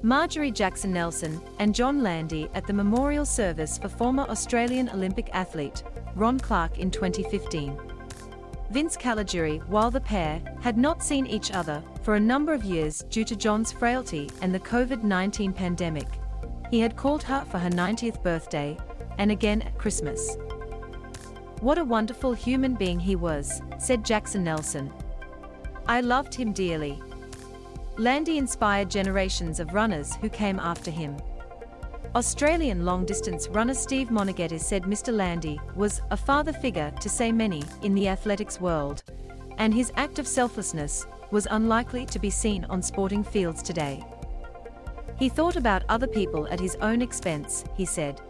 Marjorie Jackson Nelson and John Landy at the memorial service for former Australian Olympic athlete Ron Clarke in 2015. Vince Caligiuri, while the pair had not seen each other for a number of years due to John's frailty and the COVID-19 pandemic, he had called her for her 90th birthday and again at Christmas. "What a wonderful human being he was," said Jackson Nelson. "I loved him dearly." Landy inspired generations of runners who came after him. Australian long-distance runner Steve Moneghetti said Mr Landy was a father figure to so many in the athletics world, and his act of selflessness was unlikely to be seen on sporting fields today. "He thought about other people at his own expense," he said.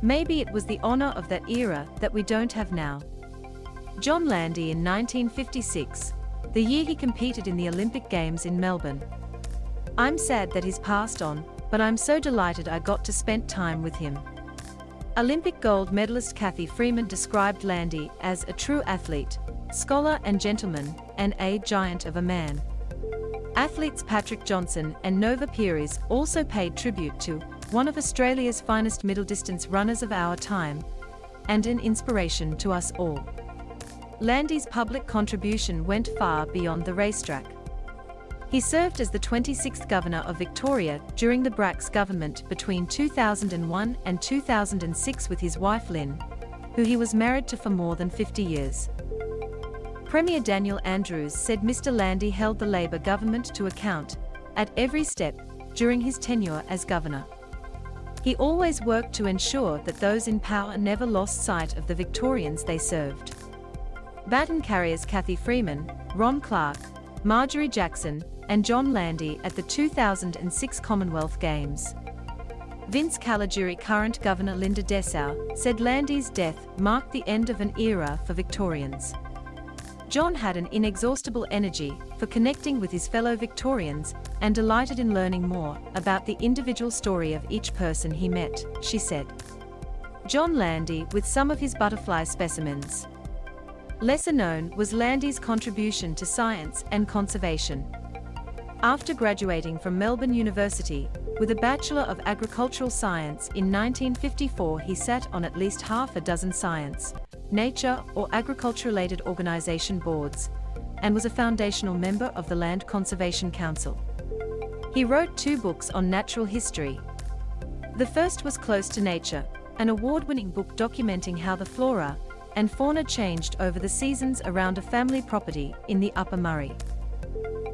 "Maybe it was the honor of that era that we don't have now." John Landy in 1956, the year he competed in the Olympic Games in Melbourne. "I'm sad that he's passed on, but I'm so delighted I got to spend time with him." Olympic gold medalist Cathy Freeman described Landy as a true athlete, scholar and gentleman, and a giant of a man. Athletes Patrick Johnson and Nova Pearies also paid tribute to one of Australia's finest middle-distance runners of our time, and an inspiration to us all. Landy's public contribution went far beyond the racetrack. He served as the 26th Governor of Victoria during the Brack's government between 2001 and 2006 with his wife Lynn, who he was married to for more than 50 years. Premier Daniel Andrews said Mr Landy held the Labor government to account at every step during his tenure as governor. He always worked to ensure that those in power never lost sight of the Victorians they served. Baton carriers Cathy Freeman, Ron Clarke, Marjorie Jackson, and John Landy at the 2006 Commonwealth Games. Vince Caligiuri, current Governor Linda Dessau, said Landy's death marked the end of an era for Victorians. John had an inexhaustible energy for connecting with his fellow Victorians and delighted in learning more about the individual story of each person he met, she said. John Landy with some of his butterfly specimens. Lesser known was Landy's contribution to science and conservation. After graduating from Melbourne University with a Bachelor of Agricultural Science in 1954, he sat on at least half a dozen science, nature or agriculture-related organisation boards, and was a foundational member of the Land Conservation Council. He wrote 2 books on natural history. The first was Close to Nature, an award-winning book documenting how the flora and fauna changed over the seasons around a family property in the Upper Murray.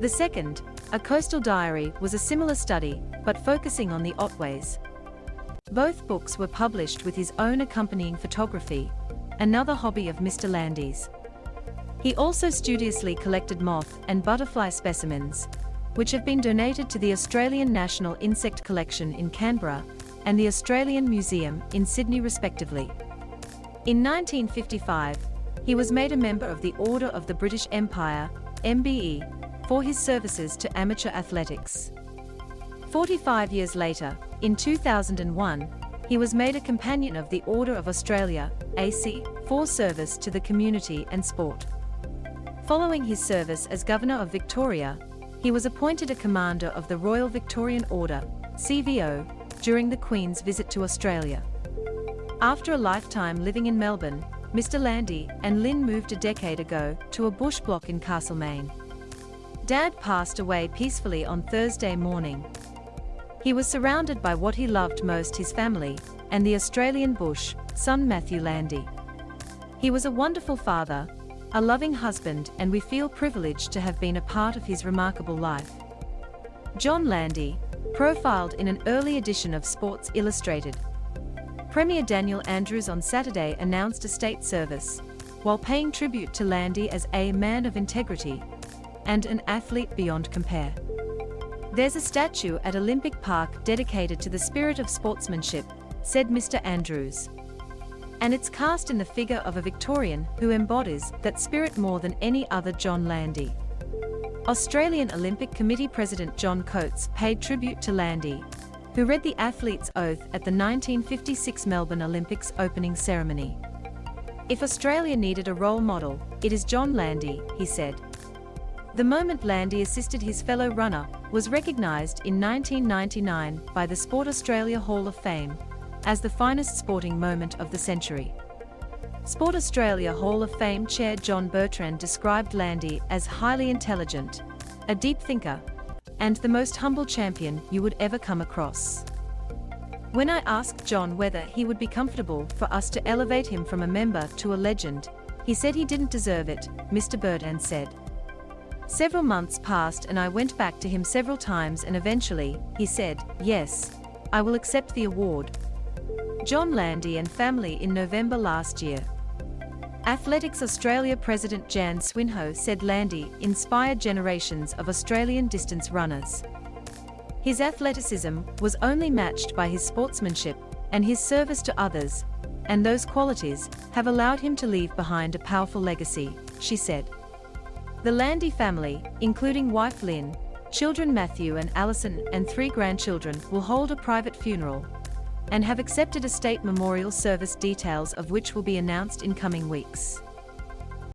The second, A Coastal Diary, was a similar study, but focusing on the Otways. Both books were published with his own accompanying photography, another hobby of Mr Landy's. He also studiously collected moth and butterfly specimens, which have been donated to the Australian National Insect Collection in Canberra and the Australian Museum in Sydney respectively. In 1955, he was made a member of the Order of the British Empire, MBE, for his services to amateur athletics. 45 years later, in 2001, he was made a Companion of the Order of Australia, AC, for service to the community and sport. Following his service as Governor of Victoria, he was appointed a Commander of the Royal Victorian Order, CVO, during the Queen's visit to Australia. After a lifetime living in Melbourne, Mr Landy and Lynn moved a decade ago to a bush block in Castlemaine. Dad passed away peacefully on Thursday morning. He was surrounded by what he loved most, his family, and the Australian bush, son Matthew Landy. He was a wonderful father, a loving husband, and we feel privileged to have been a part of his remarkable life. John Landy, profiled in an early edition of Sports Illustrated. Premier Daniel Andrews on Saturday announced a state service, while paying tribute to Landy as a man of integrity and an athlete beyond compare. There's a statue at Olympic Park dedicated to the spirit of sportsmanship, said Mr Andrews. And it's cast in the figure of a Victorian who embodies that spirit more than any other, John Landy. Australian Olympic Committee President John Coates paid tribute to Landy, who read the athlete's oath at the 1956 Melbourne Olympics opening ceremony. "If Australia needed a role model, it is John Landy," he said. The moment Landy assisted his fellow runner was recognised in 1999 by the Sport Australia Hall of Fame as the finest sporting moment of the century. Sport Australia Hall of Fame Chair John Bertrand described Landy as highly intelligent, a deep thinker, and the most humble champion you would ever come across. When I asked John whether he would be comfortable for us to elevate him from a member to a legend, he said he didn't deserve it, Mr. Bertrand said. Several months passed and I went back to him several times and eventually, he said, yes, I will accept the award. John Landy and family in November last year. Athletics Australia President Jan Swinhoe said Landy inspired generations of Australian distance runners. His athleticism was only matched by his sportsmanship and his service to others, and those qualities have allowed him to leave behind a powerful legacy, she said. The Landy family, including wife Lynn, children Matthew and Alison and 3 grandchildren, will hold a private funeral and have accepted a state memorial service, details of which will be announced in coming weeks.